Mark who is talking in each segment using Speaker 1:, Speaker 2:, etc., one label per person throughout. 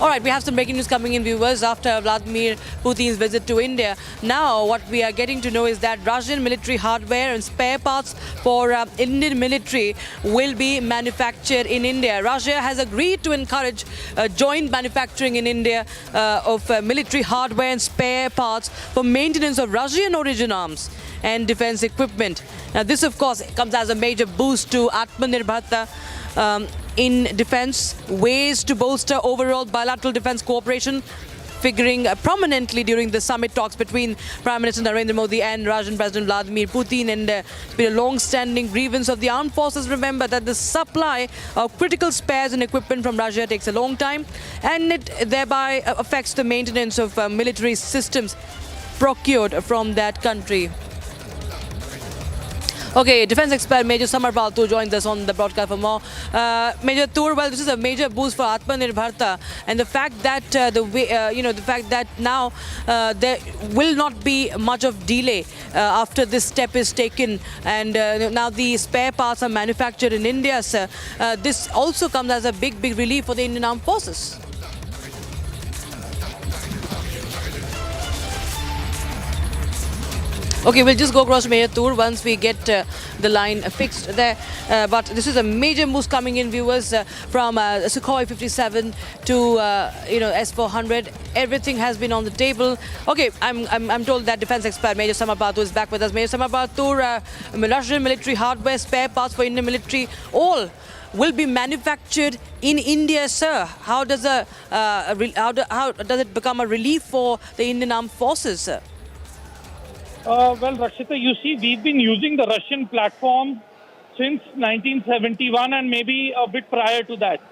Speaker 1: All right, we have some breaking news coming in, viewers, after Vladimir Putin's visit to India. Now, what we are getting to know is that Russian military hardware and spare parts for Indian military will be manufactured in India. Russia has agreed to encourage joint manufacturing in India of military hardware and spare parts for maintenance of Russian origin arms and defense equipment. Now, this, of course, comes as a major boost to Atmanirbharta in defense, ways to bolster overall bilateral defense cooperation, figuring prominently during the summit talks between Prime Minister Narendra Modi and Russian President Vladimir Putin. And it's been a long-standing grievance of the armed forces. Remember that the supply of critical spares and equipment from Russia takes a long time, and it thereby affects the maintenance of military systems procured from that country. Okay, defense expert Major Samar Paltu joins us on the broadcast for more. Major Tur, well, this is a major boost for Atmanirbharta, and the fact that the fact that now there will not be much of delay after this step is taken, and now the spare parts are manufactured in India, sir. This also comes as a big relief for the Indian Armed Forces. Okay, we'll just go across to Major Tur once we get the line fixed there. But this is a major move coming in, viewers, from Sukhoi 57 to S-400. Everything has been on the table. Okay, I'm told that defense expert Major Samar Paltu is back with us. Major Samar Paltu, Russian military hardware, spare parts for Indian military, all will be manufactured in India, sir. How does how does it become a relief for the Indian Armed Forces, sir?
Speaker 2: Well, Rakshita, you see, we've been using the Russian platform since 1971 and maybe a bit prior to that.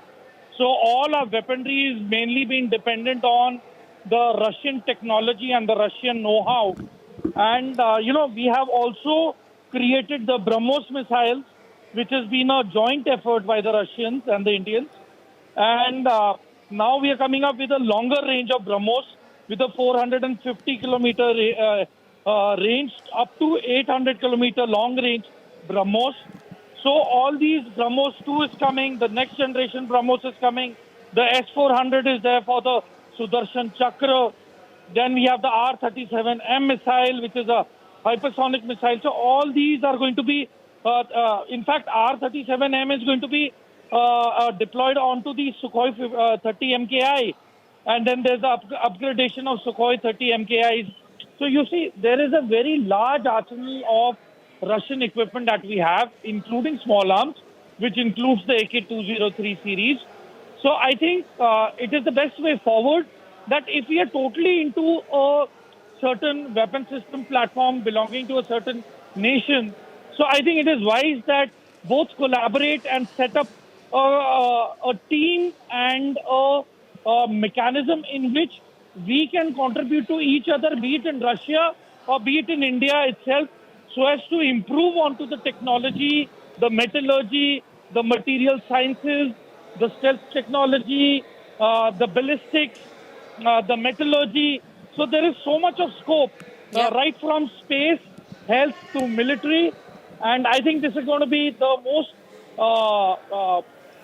Speaker 2: So all our weaponry is mainly been dependent on the Russian technology and the Russian know-how. And, we have also created the BrahMos missiles, which has been a joint effort by the Russians and the Indians. And now we are coming up with a longer range of BrahMos with a 450-kilometer range up to 800-kilometer long range BrahMos. So all these BrahMos 2 is coming. The next generation BrahMos is coming. The S-400 is there for the Sudarshan Chakra. Then we have the R-37M missile, which is a hypersonic missile. So all these are going to be, in fact, R-37M is going to be deployed onto the Sukhoi 30 MKI. And then there's the upgradation of Sukhoi 30 MKIs. So you see, there is a very large arsenal of Russian equipment that we have, including small arms, which includes the AK-203 series. So I think it is the best way forward that if we are totally into a certain weapon system platform belonging to a certain nation, so I think it is wise that both collaborate and set up a team and a mechanism in which we can contribute to each other, be it in Russia or be it in India itself, so as to improve onto the technology, the metallurgy, the material sciences, the stealth technology, the ballistics, the metallurgy. So there is so much of scope, right from space, health to military. And I think this is going to be the most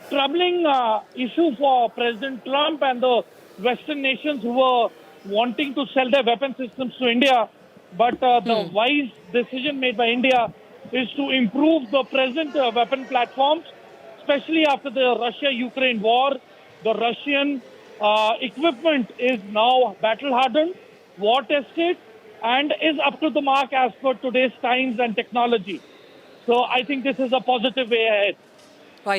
Speaker 2: troubling issue for President Trump and the Western nations who were wanting to sell their weapon systems to India. But the wise decision made by India is to improve the present weapon platforms, especially after the Russia-Ukraine war. The Russian equipment is now battle-hardened, war-tested, and is up to the mark as per today's times and technology. So I think this is a positive way ahead.